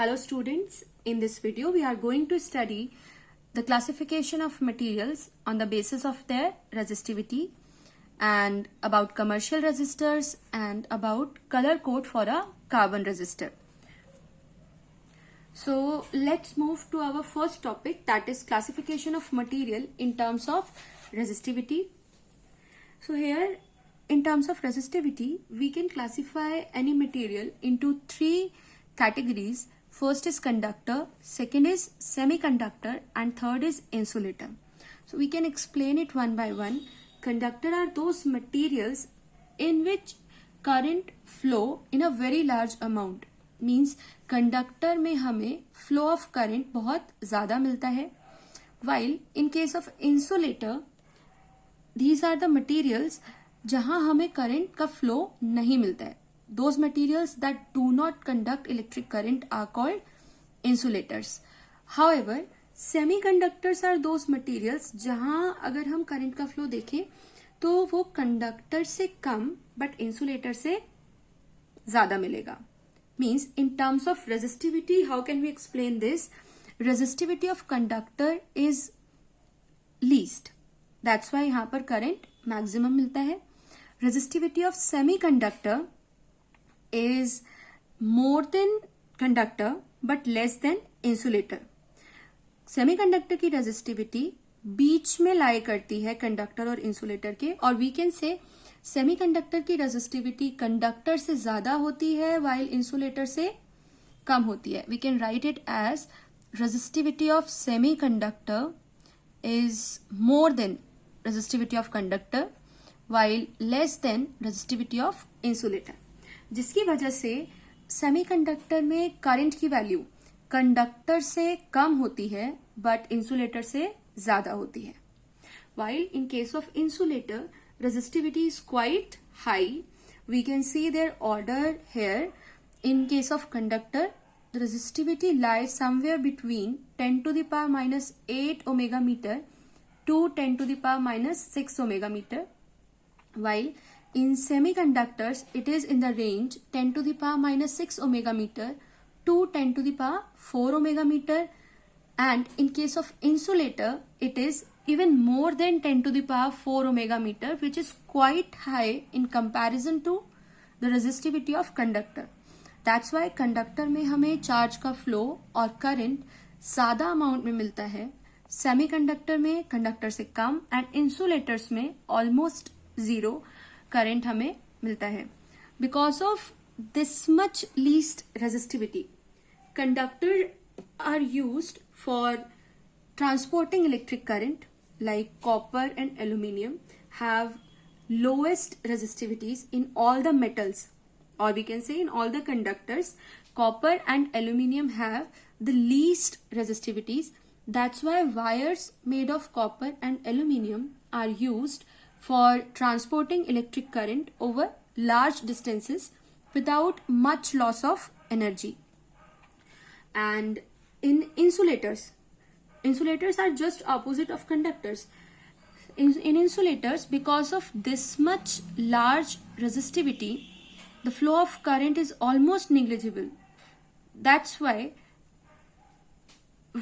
Hello students, in this video we are going to study the classification of materials on the basis of their resistivity and about commercial resistors and about color code for a carbon resistor. So let's move to our first topic, that is classification of material in terms of resistivity. So here in terms of resistivity we can classify any material into three categories. First is conductor, second is semiconductor, and third is insulator. So we can explain it one by one. Conductor are those materials in which current flow in a very large amount. Means conductor में हमें flow of current बहुत ज़्यादा मिलता है. While in case of insulator, these are the materials जहां हमें current का flow नहीं मिलता है. Those materials that do not conduct electric current are called insulators. However, semiconductors are those materials जहां अगर हम करंट का फ्लो देखें तो वो कंडक्टर से कम बट इंसुलेटर से ज्यादा मिलेगा. Means in terms of resistivity, how can we explain this? Resistivity of conductor is least. That's why यहाँ पर करंट मैक्सिमम मिलता है. Resistivity of semiconductor is more than conductor but less than insulator. Semiconductor की resistivity बीच में लाई करती है conductor और insulator के, और वी कैन से सेमीकंडक्टर की रेजिस्टिविटी कंडक्टर से ज्यादा होती है while इंसुलेटर से कम होती है. We can write it as resistivity of semiconductor is more than resistivity of conductor while less than resistivity of insulator, जिसकी वजह से सेमीकंडक्टर में करंट की वैल्यू कंडक्टर से कम होती है बट इंसुलेटर से ज्यादा होती है. While in case of insulator, resistivity is quite high. We can see their order here. In case of conductor, the resistivity lies somewhere between 10 to the power minus 8 omega meter to 10 to the power minus 6 omega meter. While in semiconductors, it is in the range 10 to the power minus 6 omega meter to 10 to the power 4 omega meter. And in case of insulator, it is even more than 10 to the power 4 omega meter, which is quite high in comparison to the resistivity of conductor. That's why conductor में हमें charge का flow और current ज्यादा amount में मिलता है, semiconductor में conductor से कम, एंड इंसुलेटर्स में ऑलमोस्ट जीरो करंट हमें मिलता है. Because of this much least resistivity, conductor are used for transporting electric current, like copper and aluminium have lowest resistivities in all the metals, or we can say in all the conductors. Copper and aluminium have the least resistivities. That's why wires made of copper and aluminium are used for transporting electric current over large distances without much loss of energy. And in insulators are just opposite of conductors. In insulators, because of this much large resistivity, the flow of current is almost negligible. That's why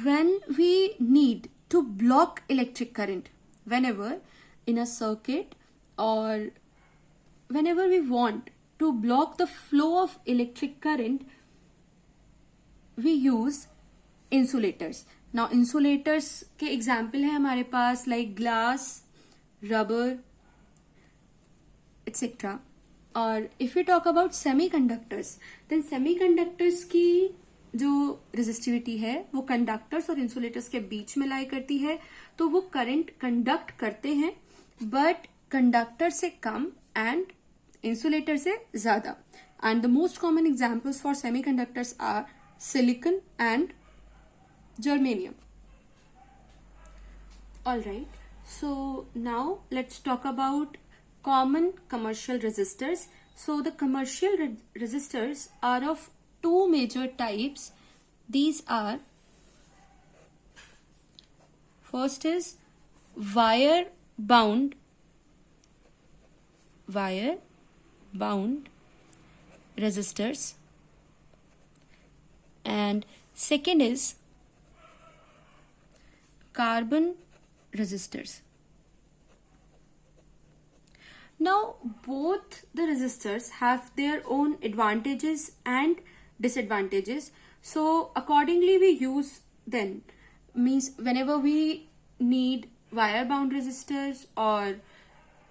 when we need to block electric current, whenever in a circuit or whenever we want to block the flow of electric current, we use insulators. Now insulators के example है हमारे पास like glass, rubber etcetera. और if you talk about semiconductors, then semiconductors की जो resistivity है वो conductors और इंसुलेटर्स के बीच में लाई करती है, तो वो करंट कंडक्ट करते हैं बट कंडक्टर से कम एंड इंसुलेटर से ज्यादा. And the most common examples for semiconductors are silicon and germanium. Alright, so now let's talk about common commercial resistors. So the commercial resistors are of two major types. These are, first is wire bound resistors, and and second is carbon resistors. Now both the resistors have their own advantages and disadvantages, so accordingly we use them. Means whenever we need wire bound resistors और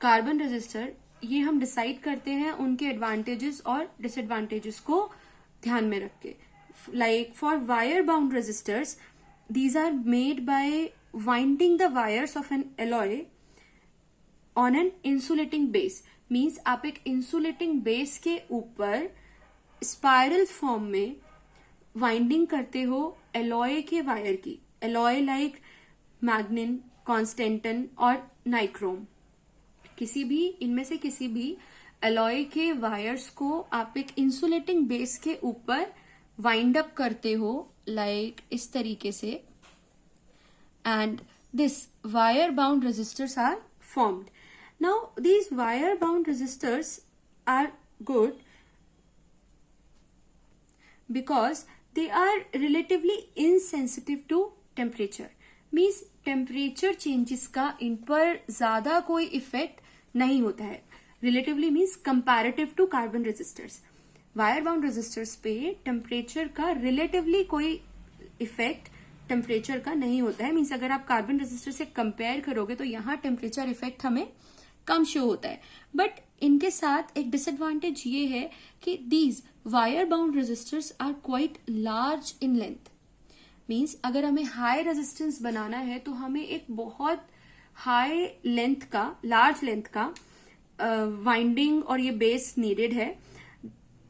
carbon resistor, ये हम decide करते हैं उनके advantages और disadvantages को ध्यान में रख के. Like for wire bound resistors, these are made by winding the wires of an alloy on an insulating base. Means आप एक इंसुलेटिंग बेस के ऊपर स्पाइरल फॉर्म में वाइंडिंग करते हो एलॉय के वायर की. एलॉय लाइक मैग्निन, कॉन्स्टेंटन और नाइक्रोम. किसी भी इनमें से किसी भी एलॉय के वायर्स को आप एक इंसुलेटिंग बेस के ऊपर वाइंड अप करते हो लाइक इस तरीके से, and this wire bound resistors are formed. Now these wire bound resistors are good because they are relatively insensitive to temperature. Means temperature changes का इन पर ज्यादा कोई इफेक्ट नहीं होता है. Relatively means comparative to carbon resistors. Wire bound resistors पे temperature का relatively कोई इफेक्ट टेम्परेचर का नहीं होता है. मीन्स अगर आप कार्बन रेजिस्टर से कंपेयर करोगे तो यहाँ टेम्परेचर इफेक्ट हमें कम शो होता है. बट इनके साथ एक डिसएडवांटेज ये है कि these wire bound resistors are quite large in length. Means अगर हमें हाई रेजिस्टेंस बनाना है तो हमें एक बहुत हाई लेंथ का, लार्ज लेंथ का वाइंडिंग और ये बेस नीडेड है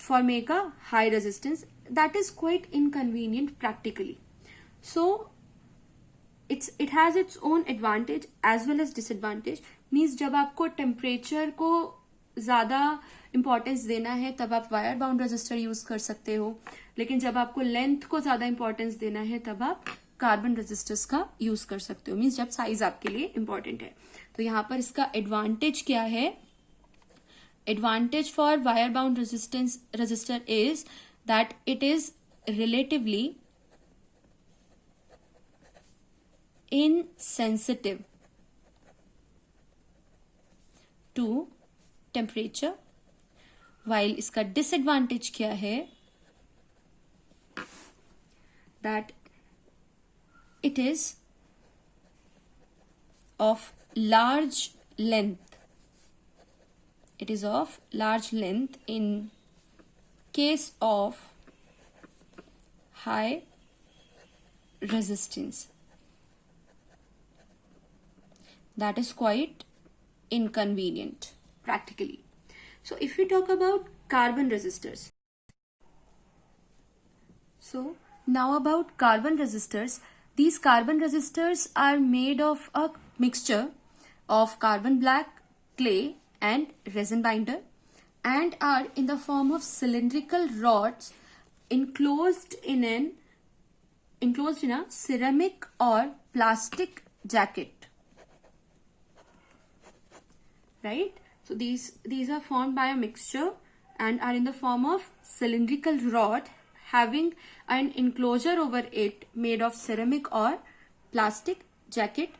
for make a high resistance. That is quite inconvenient practically. So it has its own advantage as well as disadvantage. Means जब आपको टेम्परेचर को ज्यादा इंपॉर्टेंस देना है तब आप वायर बाउंड रेजिस्टर यूज कर सकते हो, लेकिन जब आपको लेंथ को ज्यादा इंपॉर्टेंस देना है तब आप कार्बन रेजिस्टर्स का यूज कर सकते हो. मीन्स जब साइज आपके लिए इंपॉर्टेंट है. तो यहाँ पर इसका एडवांटेज क्या है? Advantage for wire bound resistor is that it is relatively insensitive to temperature. while इसका disadvantage क्या है? that it is of large length. It is of large length in case of high resistance. That is quite inconvenient practically. So if we talk about carbon resistors, so now about carbon resistors, these carbon resistors are made of a mixture of carbon black, clay and resin binder, and are in the form of cylindrical rods enclosed in a ceramic or plastic jacket. Right? So these are formed by a mixture and are in the form of cylindrical rod having an enclosure over it made of ceramic or plastic jacket.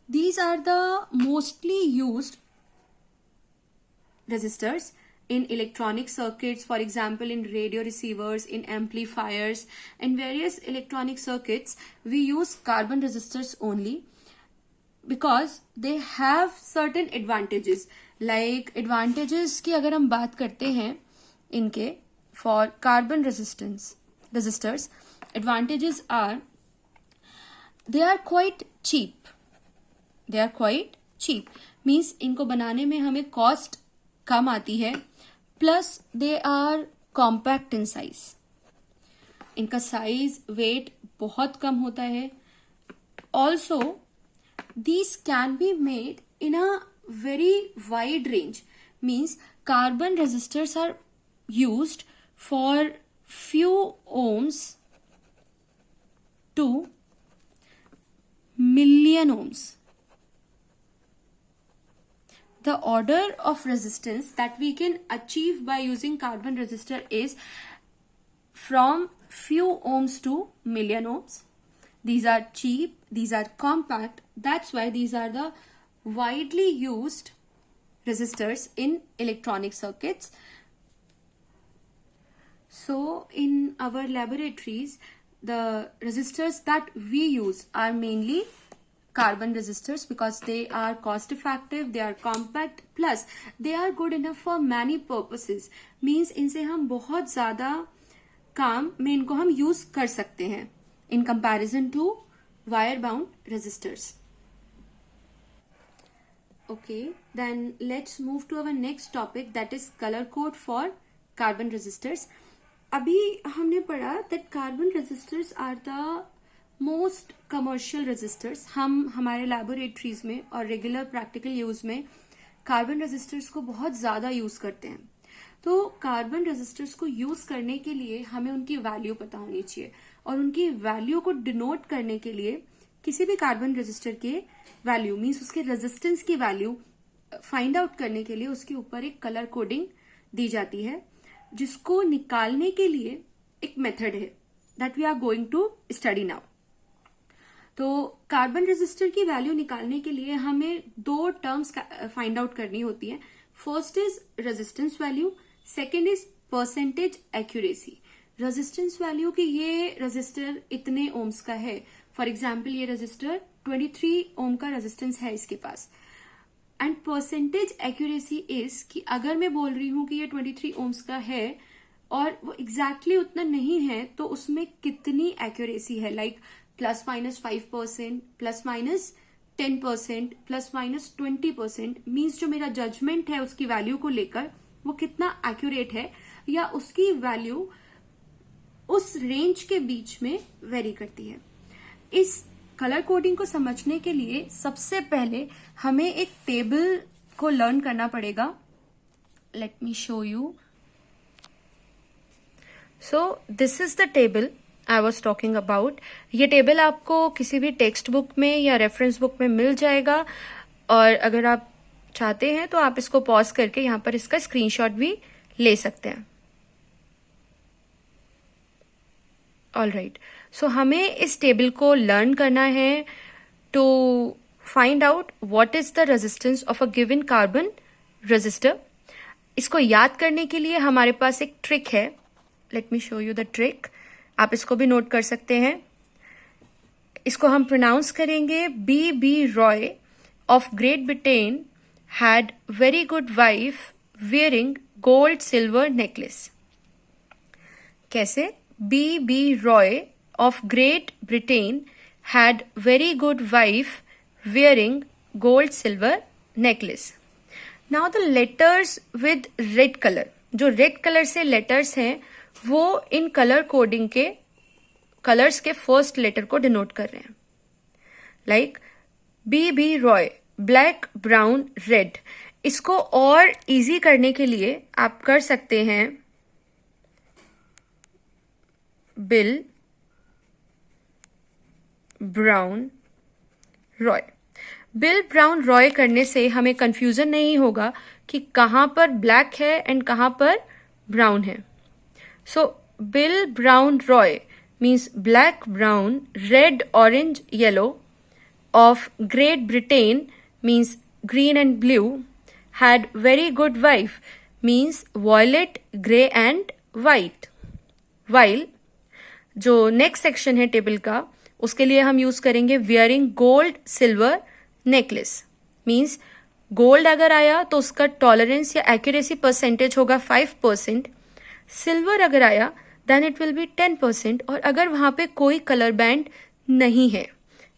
These are the mostly used resistors in electronic circuits, for example in radio receivers, in amplifiers and various electronic circuits. We use carbon resistors only because they have certain advantages. Like advantages की अगर हम बात करते हैं इनके for carbon resistors, advantages are they are quite cheap. Means इनको बनाने में हमें कॉस्ट कम आती है, plus they are compact in size. इनका साइज वेट बहुत कम होता है. Also these can be made in a very wide range. Means carbon resistors are used for few ohms to million ohms. The order of resistance that we can achieve by using carbon resistor is from few ohms to million ohms. These are cheap, these are compact. That's why these are the widely used resistors in electronic circuits. So in our laboratories, the resistors that we use are mainly carbon resistors because they are cost effective, they are compact, plus they are good enough for many purposes. Means इनसे हम बहुत ज़्यादा काम में इनको हम use कर सकते हैं in comparison to wire bound resistors. Okay, then let's move to our next topic, that is color code for carbon resistors. अभी हमने पढ़ा that carbon resistors are the most commercial resistors. हम हमारे लैबोरेटरीज में और रेगुलर प्रैक्टिकल यूज में carbon resistors को बहुत ज्यादा यूज करते हैं. तो कार्बन रेजिस्टर्स को यूज करने के लिए हमें उनकी वैल्यू पता होनी चाहिए, और उनकी वैल्यू को डिनोट करने के लिए किसी भी कार्बन रेजिस्टर के वैल्यू मीन्स उसके रेजिस्टेंस की वैल्यू फाइंड आउट करने के लिए उसके ऊपर एक कलर कोडिंग दी जाती है, जिसको निकालने के लिए एक मेथड है that we are going to study now. तो कार्बन रेजिस्टर की वैल्यू निकालने के लिए हमें दो टर्म्स फाइंड आउट करनी होती है. First is resistance value, second is percentage accuracy. Resistance value कि ये रेजिस्टर इतने ओम्स का है. फॉर एग्जाम्पल ये रेजिस्टर 23 ओम का रेजिस्टेंस है इसके पास. एंड परसेंटेज एक्यूरेसी इज कि अगर मैं बोल रही हूं कि ये 23 ओम्स का है और वो एग्जैक्टली उतना नहीं है, तो उसमें कितनी एक्यूरेसी है, like plus minus 5%, plus minus 10%, plus minus 20%. Means जो मेरा जजमेंट है उसकी वैल्यू को लेकर वो कितना एक्यूरेट है, या उसकी वैल्यू उस रेंज के बीच में वेरी करती है. इस कलर कोडिंग को समझने के लिए सबसे पहले हमें एक टेबल को लर्न करना पड़ेगा. Let me show you. So this is the table I was talking about. ये टेबल आपको किसी भी टेक्स्ट बुक में या रेफरेंस बुक में मिल जाएगा, और अगर आप चाहते हैं तो आप इसको पॉज करके यहाँ पर इसका स्क्रीनशॉट भी ले सकते हैं. ऑल राइट, सो हमें इस टेबल को लर्न करना है to find out what is the resistance of a given carbon resistor. इसको याद करने के लिए हमारे पास एक ट्रिक है. Let me show you the trick. आप इसको भी नोट कर सकते हैं. इसको हम प्रोनाउंस करेंगे B.B. Roy of great Britain had very good wife wearing gold silver necklace. कैसे? B.B. Roy of great Britain had very good wife wearing gold silver necklace. Now the letters with red colour, जो red colour से letters हैं वो in colour coding के colours के first letter को denote कर रहे हैं. Like B.B. Roy, black, brown, red. इसको और इजी करने के लिए आप कर सकते हैं bill, brown, Roy. Bill, brown, Roy करने से हमें कंफ्यूजन नहीं होगा कि कहां पर ब्लैक है एंड कहां पर ब्राउन है. So, Bill, Brown, Roy means black, brown, red, orange, yellow. Of Great Britain means green and blue. Had very good wife means violet, grey and white. While जो नेक्स्ट सेक्शन है table का, उसके लिए हम use करेंगे wearing gold, silver, necklace. Means gold अगर आया तो उसका टॉलरेंस या एक्यूरेसी परसेंटेज होगा 5%. सिल्वर अगर आया देन इट विल बी 10%. और अगर वहां पे कोई कलर बैंड नहीं है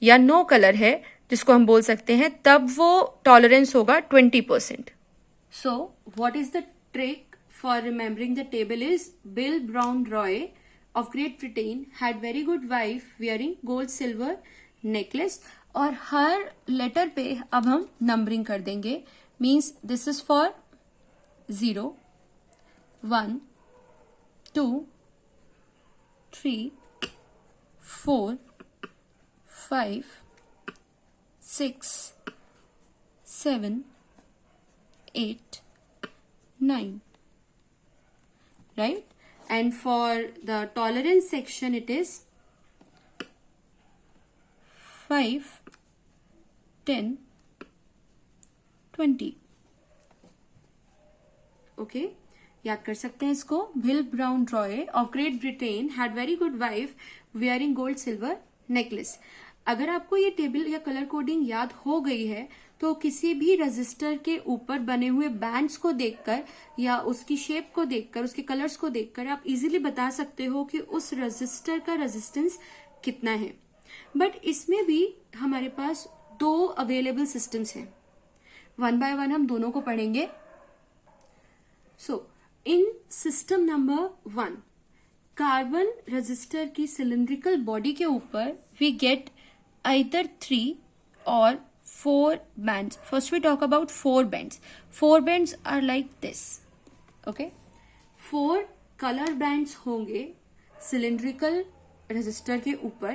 या नो कलर है जिसको हम बोल सकते हैं, तब वो टॉलरेंस होगा 20%. So what is the trick for remembering the table is bill, brown, Roy of great Britain had very good wife wearing gold silver necklace. और हर लेटर पे अब हम नंबरिंग कर देंगे. Means this is for 0, 1, 2, 3, 4, 5, 6, 7, 8, 9. Right? and for the tolerance section it is 5, 10, 20. Okay, याद कर सकते हैं इसको. Will brown Roy of great Britain had very good wife wearing gold silver necklace. अगर आपको ये टेबल या कलर कोडिंग याद हो गई है तो किसी भी रजिस्टर के ऊपर बने हुए बैंड्स को देखकर या उसकी शेप को देखकर, उसके कलर्स को देखकर आप इजीली बता सकते हो कि उस रजिस्टर का रेजिस्टेंस कितना है. बट इसमें भी हमारे पास 2 अवेलेबल सिस्टम्स हैं. वन बाय वन हम दोनों को पढ़ेंगे. सो इन सिस्टम नंबर 1, कार्बन रजिस्टर की सिलिंड्रिकल बॉडी के ऊपर we get either 3 or 4 bands. First we talk about 4 bands. 4 bands are like this. Okay, 4 color bands होंगे cylindrical resistor के ऊपर,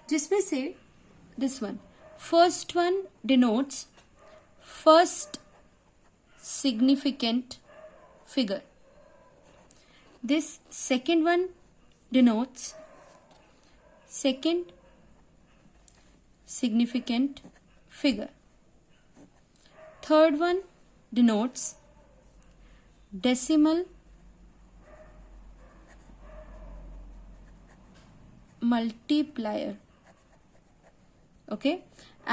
जिसमें से this one, first one denotes first significant figure. This second one denotes second significant figure. Third one denotes decimal multiplier. Okay,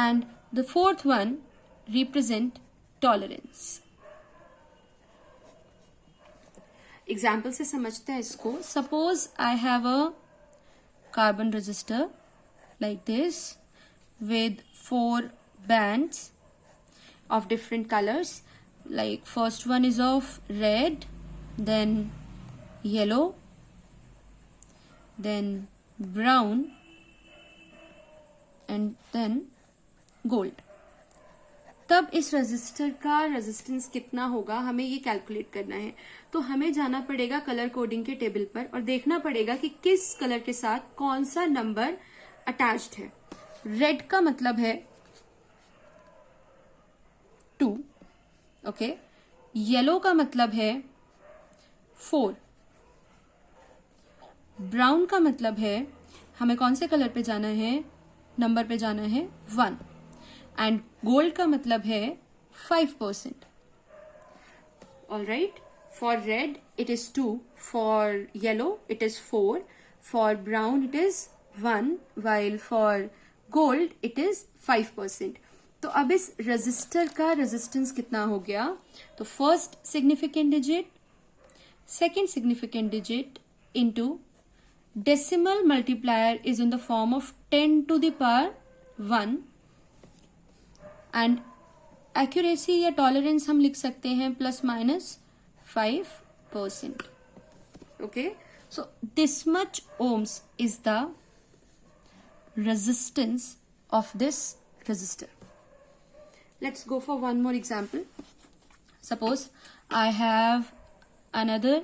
and the fourth one represent tolerance. Example से समझते हैं इसको. Suppose I have a carbon resistor like this with 4 bands of different colors. Like first one is of red, then yellow, then brown, and then gold. तब इस resistor का resistance कितना होगा हमें ये कैलकुलेट करना है. तो हमें जाना पड़ेगा कलर कोडिंग के टेबल पर और देखना पड़ेगा कि किस कलर के साथ कौन सा नंबर अटैच्ड है. रेड का मतलब है 2. ओके, येलो का मतलब है 4. ब्राउन का मतलब है हमें कौन से कलर पे जाना है, नंबर पे जाना है 1. एंड गोल्ड का मतलब है 5%. Alright, for read it is 2, for yellow it is 4, for brown it is 1, while for gold it is 5%. तो अब इस रेजिस्टर का रेजिस्टेंस कितना हो गया. तो first significant digit, second significant digit into decimal multiplier is in the form of 10 to the power 1. And accuracy या tolerance हम लिख सकते हैं ±5%. Okay, so this much ohms is the resistance of this resistor. Let's go for one more example. Suppose I have another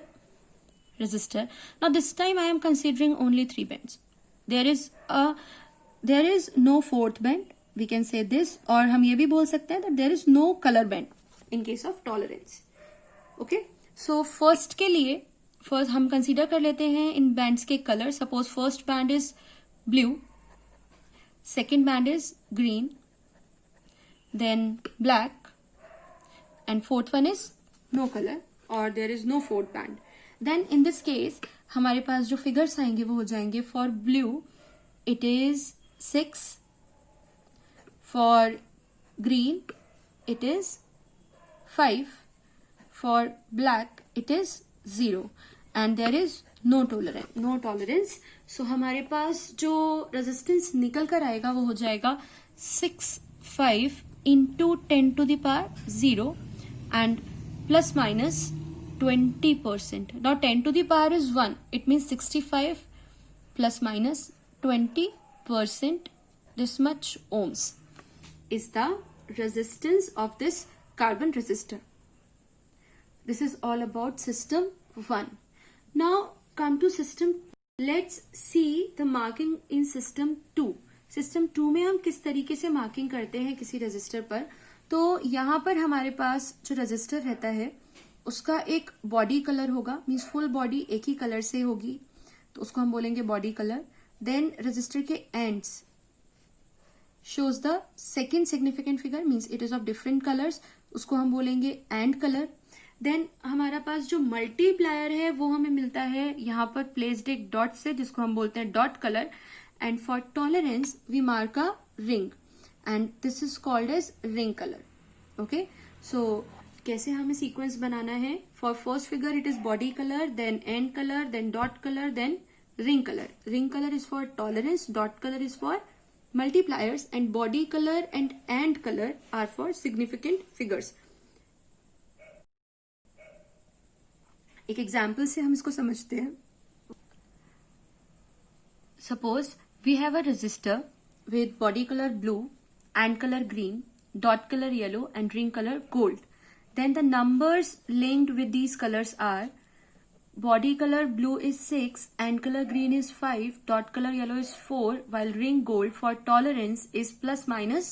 resistor. Now this time I am considering only 3 bands. There is no 4th band. We can say this, और हम ये भी बोल सकते हैं that there is no color band in case of tolerance. Okay, so first के लिए first हम consider कर लेते हैं इन bands के color. Suppose first band is blue, second band is green, then black, and fourth one is no color or there is no 4th band. Then in this case हमारे पास जो figures आएंगे वो हो जाएंगे. For blue it is 6, for green it is 5, for black it is 0, and there is no tolerance. So हमारे पास जो रेजिस्टेंस निकल कर आएगा वो हो जाएगा 6/5 into 10 to the power 0 and plus minus 20%. Now 10 to the power is 1. It means 65 plus minus 20%. This much ohms is the resistance of this carbon resistor. This is all about system 1. Now come to system. Let's see the marking in system 2. System 2 में हम किस तरीके से marking करते हैं किसी register पर. तो यहाँ पर हमारे पास जो रजिस्टर रहता है उसका एक बॉडी कलर होगा, मीन्स फुल बॉडी एक ही कलर से होगी, तो उसको हम बोलेंगे बॉडी कलर. देन रजिस्टर के ends shows the second significant figure, means it is of different colors, उसको हम बोलेंगे एंड कलर. देन हमारा पास जो मल्टीप्लायर है वो हमें मिलता है यहाँ पर प्लेस्ड एक डॉट से, जिसको हम बोलते हैं dot colour. And for tolerance we mark a ring and this is called as ring colour. Okay, so कैसे हमें सीक्वेंस बनाना है? For first figure it is body colour, then end colour, then dot colour, then ring colour. Ring colour is for tolerance, dot color is for multipliers, and body color and color are for significant figures. एक example से हम इसको समझते हैं. Suppose we have a resistor with body color blue, and color green, dot color yellow, and ring color gold. Then the numbers linked with these colors are body color blue is 6, and color green is 5, dot color yellow is 4, while ring gold for tolerance is plus minus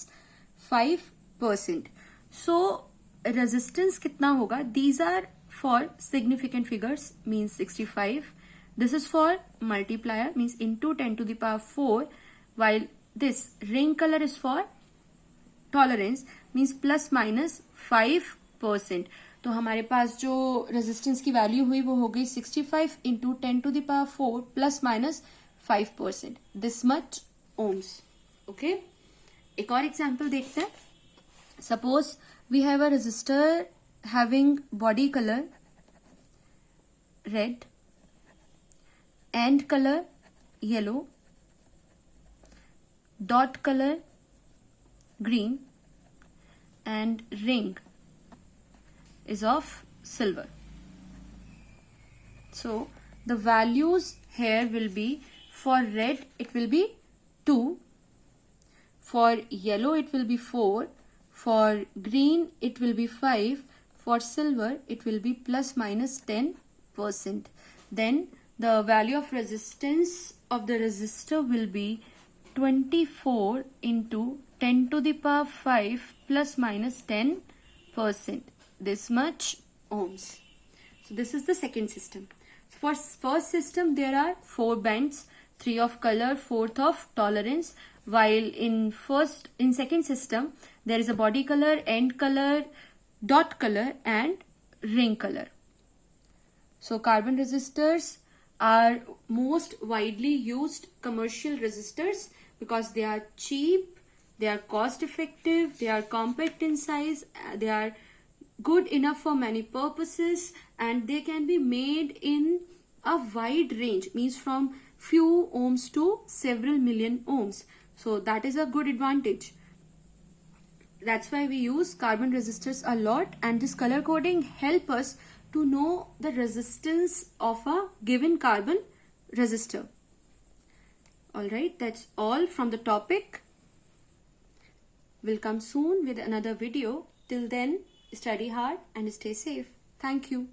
5%. So resistance कितना होगा? These are for significant figures, means 65. This is for multiplier, means into 10 to the power 4, while this ring color is for tolerance, means plus minus 5%. तो हमारे पास जो resistance की value हुई वो हो गई 65 into 10 to the power 4 plus minus 5%, this much ohms. Okay, एक और एग्जांपल देखते हैं. Suppose we have a resistor having body colour red, and colour yellow, dot color green, and ring is of silver. So the values here will be, for red it will be 2, for yellow it will be 4, for green it will be 5, for silver it will be plus minus 10%. Then the value of resistance of the resistor will be 24 into 10 to the power 5 plus minus 10%, this much ohms. So this is the second system. For first system there are 4 bands, 3 of color, 4th of tolerance, while in second system there is a body color, end color, dot color, and ring color. So carbon resistors are most widely used commercial resistors because they are cheap, they are cost effective, they are compact in size, they are good enough for many purposes, and they can be made in a wide range, means from few ohms to several million ohms. So that is a good advantage. That's why we use carbon resistors a lot, and this color coding help us to know the resistance of a given carbon resistor. Alright, that's all from the topic. We'll come soon with another video. Till then, study hard and stay safe. Thank you.